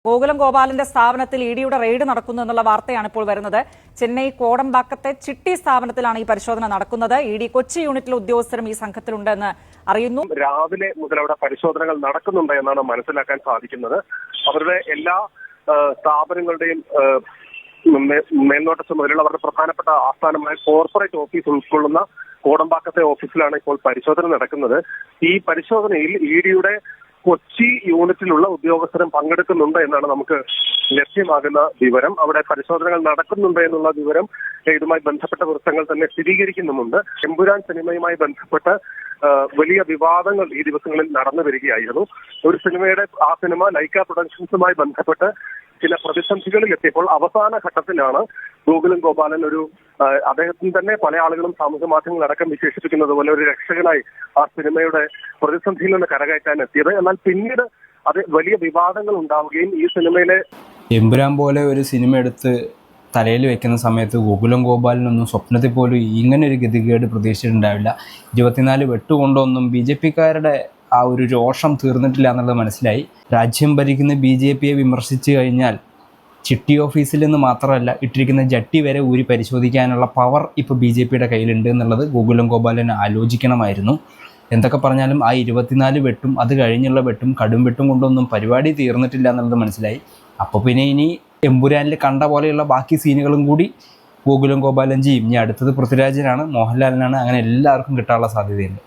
ഗോകുലം ഗോപാലന്റെ സ്ഥാപനത്തിൽ ഇഡിയുടെ റെയ്ഡ് നടക്കുന്നു എന്നുള്ള വാർത്തയാണ് ഇപ്പോൾ വരുന്നത്. ചെന്നൈ കോടമ്പാക്കത്തെ ചിട്ടി സ്ഥാപനത്തിലാണ് ഈ പരിശോധന നടക്കുന്നത്. ഇഡി കൊച്ചി യൂണിറ്റിലെ ഉദ്യോഗസ്ഥരും ഈ സംഘത്തിലുണ്ടെന്ന് അറിയുന്നു. രാവിലെ മുതൽ അവിടെ പരിശോധനകൾ നടക്കുന്നുണ്ട് എന്നാണ് മനസ്സിലാക്കാൻ സാധിക്കുന്നത്. അവരുടെ എല്ലാ സ്ഥാപനങ്ങളുടെയും മേൽനോട്ട ചുമതലയുള്ള അവരുടെ പ്രധാനപ്പെട്ട ആസ്ഥാനമായ കോർപ്പറേറ്റ് ഓഫീസ് ഉൾക്കൊള്ളുന്ന കോടമ്പാക്കത്തെ ഓഫീസിലാണ് ഇപ്പോൾ പരിശോധന നടക്കുന്നത്. ഈ പരിശോധനയിൽ ഇഡിയുടെ കൊച്ചി യൂണിറ്റിലുള്ള ഉദ്യോഗസ്ഥരും പങ്കെടുക്കുന്നുണ്ട് എന്നാണ് നമുക്ക് ലഭ്യമാകുന്ന വിവരം. അവിടെ പരിശോധനകൾ നടക്കുന്നുണ്ട് എന്നുള്ള വിവരം ഇതുമായി ബന്ധപ്പെട്ട വൃത്തങ്ങൾ തന്നെ സ്ഥിരീകരിക്കുന്നുമുണ്ട്. എമ്പുരാൻ സിനിമയുമായി ബന്ധപ്പെട്ട് വലിയ വിവാദങ്ങൾ ഈ ദിവസങ്ങളിൽ നടന്നു വരികയായിരുന്നു. ഒരു സിനിമയുടെ ആ സിനിമ ലൈക്ക പ്രൊഡക്ഷൻസുമായി ബന്ധപ്പെട്ട് ചില പ്രതിസന്ധികളിൽ എത്തിയപ്പോൾ അവസാന ഘട്ടത്തിലാണ് ഗോകുലം ഗോപാലൻ അദ്ദേഹത്തിന് തന്നെ പല ആളുകളും സാമൂഹ്യ മാധ്യമങ്ങളടക്കം വിശേഷിപ്പിക്കുന്നത് പോലെ ഒരു രക്ഷകനായി ആ സിനിമയുടെ പ്രതിസന്ധിയിൽ നിന്ന് കരകയറ്റാൻ എത്തിയത്. എന്നാൽ പിന്നീട് അത് വലിയ വിവാദങ്ങൾ ഉണ്ടാവുകയും ഈ സിനിമയിലെ എമ്പുരാൻ പോലെ ഒരു സിനിമ എടുത്ത് തലയിൽ വെക്കുന്ന സമയത്ത് ഗോകുലം ഗോപാലിനൊന്നും സ്വപ്നത്തിൽ പോലും ഇങ്ങനെ ഒരു ഗതികേട് പ്രതീക്ഷിച്ചിട്ടുണ്ടാവില്ല. 24 വെട്ടുകൊണ്ടൊന്നും BJP-ക്കാരുടെ ആ ഒരു രോഷം തീർന്നിട്ടില്ല എന്നുള്ളത് മനസ്സിലായി. രാജ്യം ഭരിക്കുന്ന BJP-യെ വിമർശിച്ചു കഴിഞ്ഞാൽ ചിട്ടി ഓഫീസിൽ നിന്ന് മാത്രമല്ല ഇട്ടിരിക്കുന്ന ജട്ടി വരെ ഊരി പരിശോധിക്കാനുള്ള പവർ ഇപ്പോൾ BJP-യുടെ കയ്യിലുണ്ട് എന്നുള്ളത് ഗോകുലം ഗോപാലന് ആലോചിക്കണമായിരുന്നു. എന്തൊക്കെ പറഞ്ഞാലും ആ 24 വെട്ടും അത് കഴിഞ്ഞുള്ള വെട്ടും കടും വെട്ടും കൊണ്ടൊന്നും പരിപാടി തീർന്നിട്ടില്ല എന്നുള്ളത് മനസ്സിലായി. അപ്പോൾ പിന്നെ ഇനി എമ്പുരാനിൽ കണ്ട പോലെയുള്ള ബാക്കി സീനുകളും കൂടി ഗോകുലം ഗോപാലൻ ചെയ്യും. ഇനി അടുത്തത് പൃഥ്വിരാജിനാണ്, മോഹൻലാലിനാണ്, അങ്ങനെ എല്ലാവർക്കും കിട്ടാനുള്ള സാധ്യതയുണ്ട്.